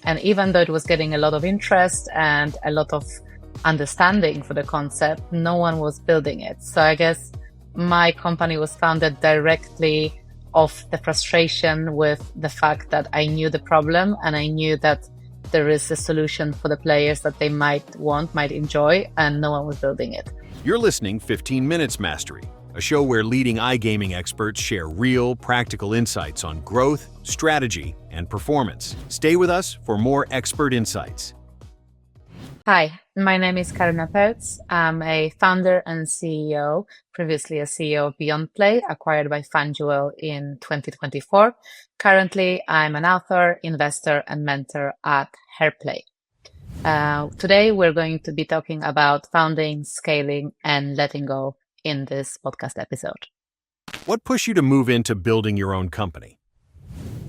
And even though it was getting a lot of interest and a lot of understanding for the concept, no one was building it. So I guess my company was founded directly of the frustration with the fact that I knew the problem and I knew that there is a solution for the players that they might enjoy, and no one was building it. You're listening 15 Minutes Mastery, a show where leading iGaming experts share real, practical insights on growth, strategy, and performance. Stay with us for more expert insights. Hi, my name is Karolina Pelc. I'm a founder and CEO, previously a CEO of Beyond Play, acquired by FanDuel in 2024. Currently, I'm an author, investor, and mentor at Hairplay. Today, we're going to be talking about founding, scaling, and letting go in this podcast episode. What pushed you to move into building your own company?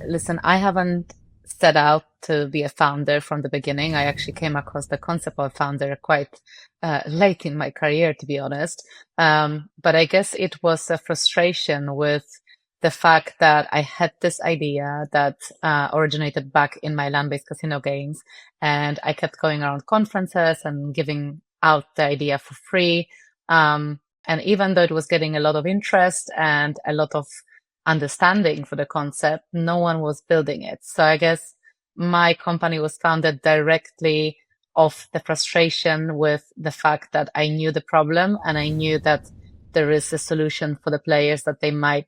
Listen, I haven't set out to be a founder from the beginning. I actually came across the concept of founder quite late in my career, to be honest. But I guess it was a frustration with the fact that I had this idea that originated back in my land-based casino games, and I kept going around conferences and giving out the idea for free. And even though it was getting a lot of interest and a lot of understanding for the concept, no one was building it. So I guess my company was founded directly of the frustration with the fact that I knew the problem and I knew that there is a solution for the players that they might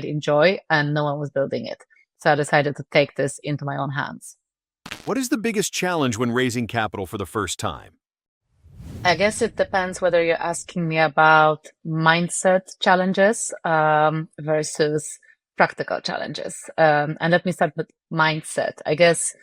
enjoy, and no one was building it. So I decided to take this into my own hands. What is the biggest challenge when raising capital for the first time? I guess it depends whether you're asking me about mindset challenges versus practical challenges. And let me start with mindset. I guess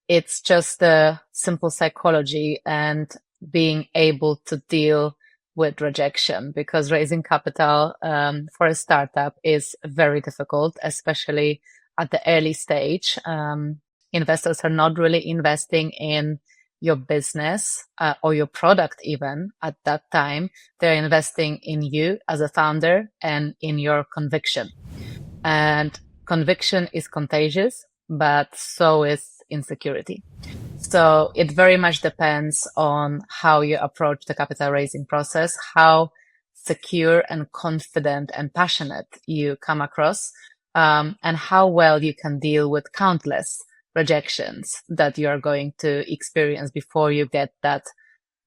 it's just the simple psychology and being able to deal with rejection, because raising capital for a startup is very difficult, especially at the early stage. Investors are not really investing in your business or your product even at that time. They're investing in you as a founder and in your conviction. And conviction is contagious, but so is insecurity. So it very much depends on how you approach the capital raising process, how secure and confident and passionate you come across, and how well you can deal with countless rejections that you are going to experience before you get that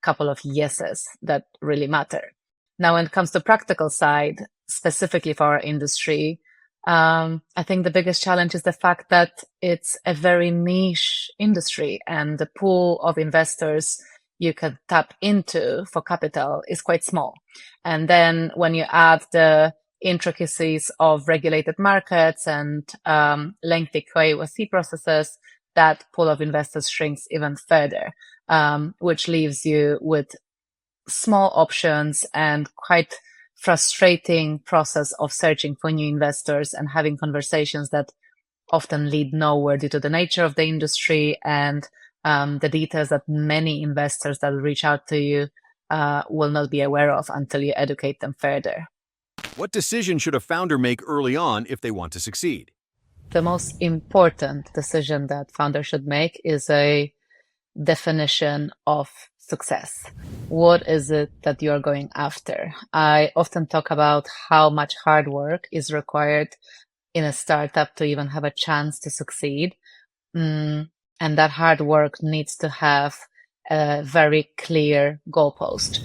couple of yeses that really matter. Now, when it comes to practical side, specifically for our industry, I think the biggest challenge is the fact that it's a very niche industry and the pool of investors you can tap into for capital is quite small. And then when you add the intricacies of regulated markets and lengthy KYC processes, that pool of investors shrinks even further, which leaves you with small options and quite frustrating process of searching for new investors and having conversations that often lead nowhere due to the nature of the industry and the details that many investors that reach out to you will not be aware of until you educate them further. What decision should a founder make early on if they want to succeed? The most important decision that founders should make is a definition of success. What is it that you are going after? I often talk about how much hard work is required in a startup to even have a chance to succeed. And that hard work needs to have a very clear goalpost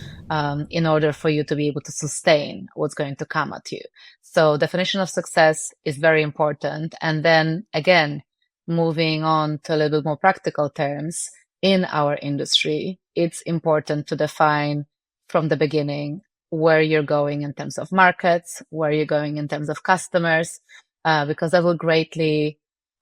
in order for you to be able to sustain what's going to come at you. So definition of success is very important. And then again, moving on to a little bit more practical terms, in our industry, it's important to define from the beginning where you're going in terms of markets, where you're going in terms of customers, because that will greatly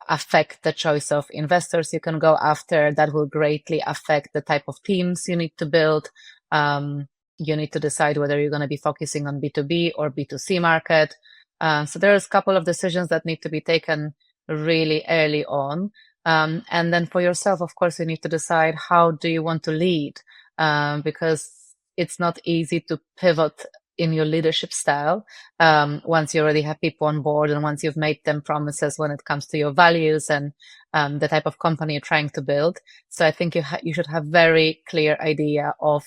affect the choice of investors you can go after. That will greatly affect the type of teams you need to build. You need to decide whether you're going to be focusing on B2B or B2C market. So there's a couple of decisions that need to be taken really early on. And then for yourself, of course, you need to decide how do you want to lead, because it's not easy to pivot in your leadership style, once you already have people on board and once you've made them promises when it comes to your values and the type of company you're trying to build. So I think you should have very clear idea of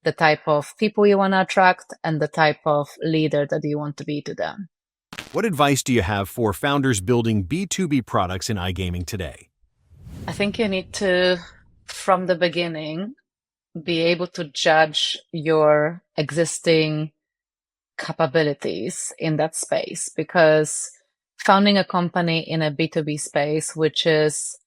the type of people you want to attract and the type of leader that you want to be to them. What advice do you have for founders building B2B products in iGaming today? I think you need to, from the beginning, be able to judge your existing capabilities in that space, because founding a company in a B2B space, which is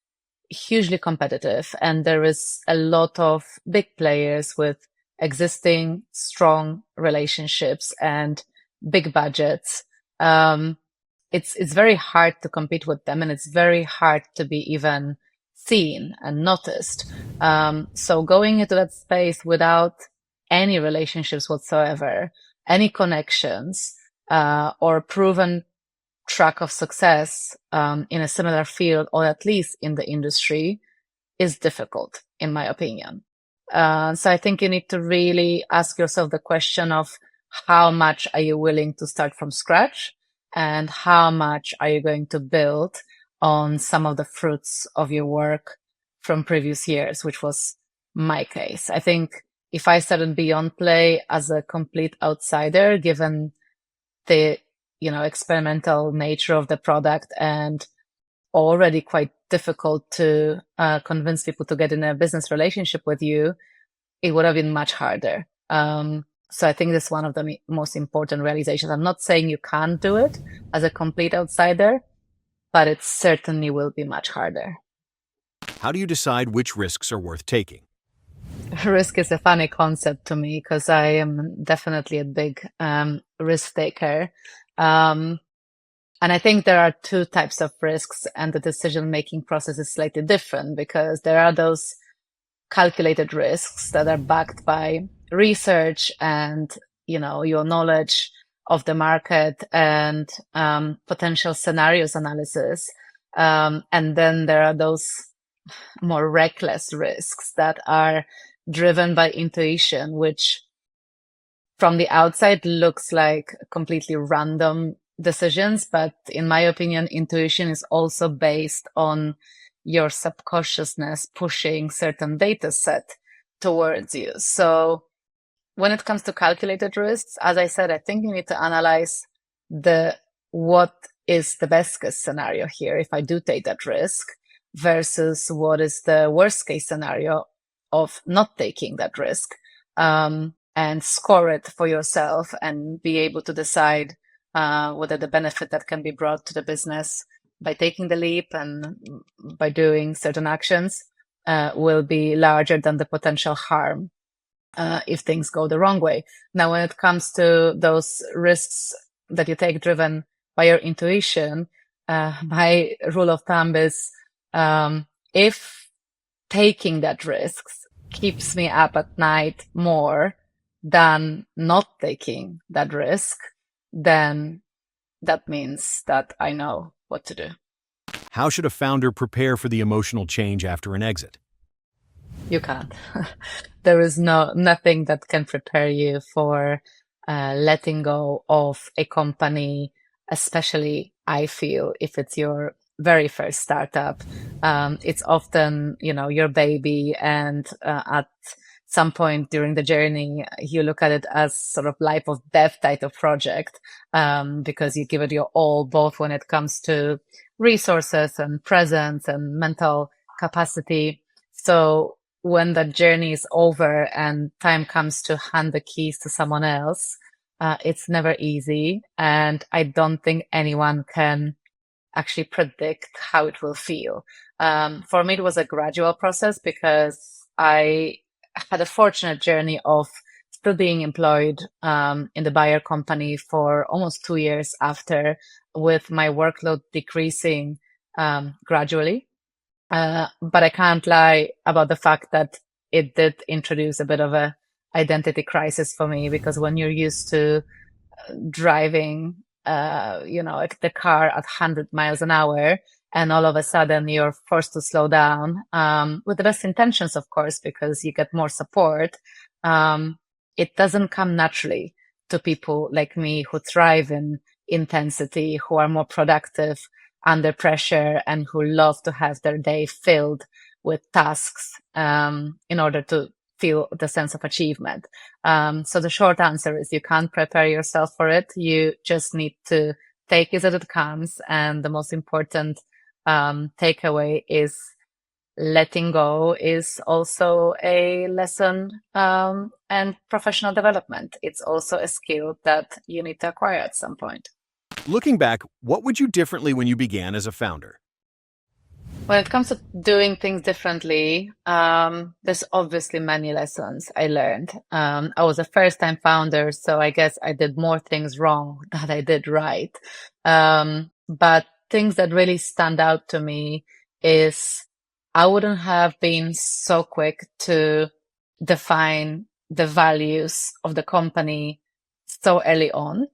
hugely competitive, and there is a lot of big players with existing strong relationships and big budgets. It's very hard to compete with them, and it's very hard to be even seen and noticed. So going into that space without any relationships whatsoever, any connections, or proven track of success in a similar field, or at least in the industry, is difficult, in my opinion. So I think you need to really ask yourself the question of how much are you willing to start from scratch, and how much are you going to build on some of the fruits of your work from previous years, which was my case. I think if I started Beyond Play as a complete outsider, given the experimental nature of the product and already quite difficult to convince people to get in a business relationship with you, it would have been much harder. So I think this is one of the most important realizations. I'm not saying you can't do it as a complete outsider, but it certainly will be much harder. How do you decide which risks are worth taking? Risk is a funny concept to me because I am definitely a big risk taker. And I think there are two types of risks, and the decision-making process is slightly different, because there are those calculated risks that are backed by research and, your knowledge of the market and potential scenarios analysis. And then there are those more reckless risks that are driven by intuition, which from the outside looks like completely random decisions. But in my opinion, intuition is also based on your subconsciousness pushing certain data set towards you. So when it comes to calculated risks, as I said, I think you need to analyze what is the best case scenario here if I do take that risk, versus what is the worst case scenario of not taking that risk, and score it for yourself and be able to decide whether the benefit that can be brought to the business by taking the leap and by doing certain actions will be larger than the potential harm if things go the wrong way. Now, when it comes to those risks that you take driven by your intuition, my rule of thumb is if taking that risks keeps me up at night more than not taking that risk, then that means that I know what to do. How should a founder prepare for the emotional change after an exit? You can't. There is nothing that can prepare you for letting go of a company, especially I feel if it's your very first startup. It's often, your baby, and at some point during the journey, you look at it as sort of life or death type of project, because you give it your all, both when it comes to resources and presence and mental capacity. So when that journey is over and time comes to hand the keys to someone else, it's never easy. And I don't think anyone can actually predict how it will feel. For me, it was a gradual process because I had a fortunate journey of still being employed in the buyer company for almost 2 years after, with my workload decreasing gradually. But I can't lie about the fact that it did introduce a bit of a identity crisis for me, because when you're used to driving, the car at 100 miles an hour, and all of a sudden you're forced to slow down, with the best intentions, of course, because you get more support, it doesn't come naturally to people like me who thrive in intensity, who are more productive under pressure, and who love to have their day filled with tasks in order to feel the sense of achievement. So the short answer is you can't prepare yourself for it. You just need to take it as it comes. And the most important takeaway is letting go is also a lesson and professional development. It's also a skill that you need to acquire at some point. Looking back, what would you differently when you began as a founder? When it comes to doing things differently, there's obviously many lessons I learned. I was a first-time founder, so I guess I did more things wrong than I did right. But things that really stand out to me is I wouldn't have been so quick to define the values of the company so early on,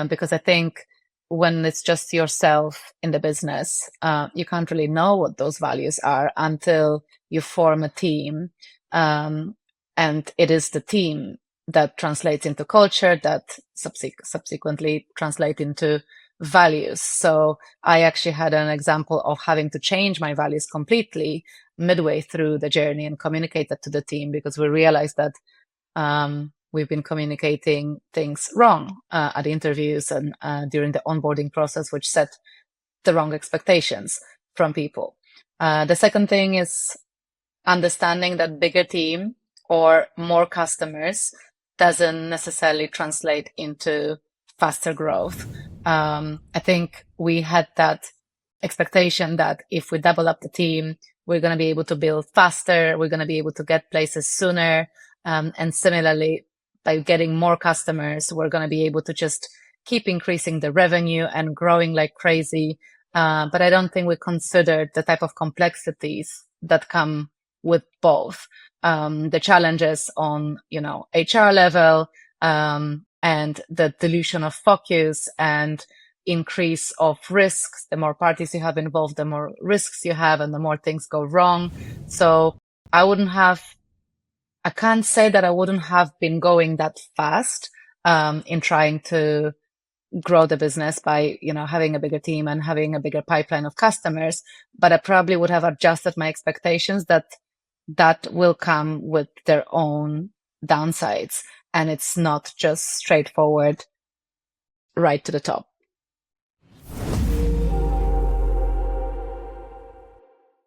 because I think when it's just yourself in the business, you can't really know what those values are until you form a team. And it is the team that translates into culture that subsequently translate into values. So I actually had an example of having to change my values completely midway through the journey and communicate that to the team because we realized that we've been communicating things wrong at interviews and during the onboarding process, which set the wrong expectations from people. The second thing is understanding that bigger team or more customers doesn't necessarily translate into faster growth. I think we had that expectation that if we double up the team, we're going to be able to build faster, we're going to be able to get places sooner. And similarly, by getting more customers, we're going to be able to just keep increasing the revenue and growing like crazy. But I don't think we considered the type of complexities that come with both. The challenges on, HR level, and the dilution of focus and increase of risks. The more parties you have involved, the more risks you have and the more things go wrong. So I can't say that I wouldn't have been going that fast in trying to grow the business by, having a bigger team and having a bigger pipeline of customers. But I probably would have adjusted my expectations that will come with their own downsides. And it's not just straightforward right to the top.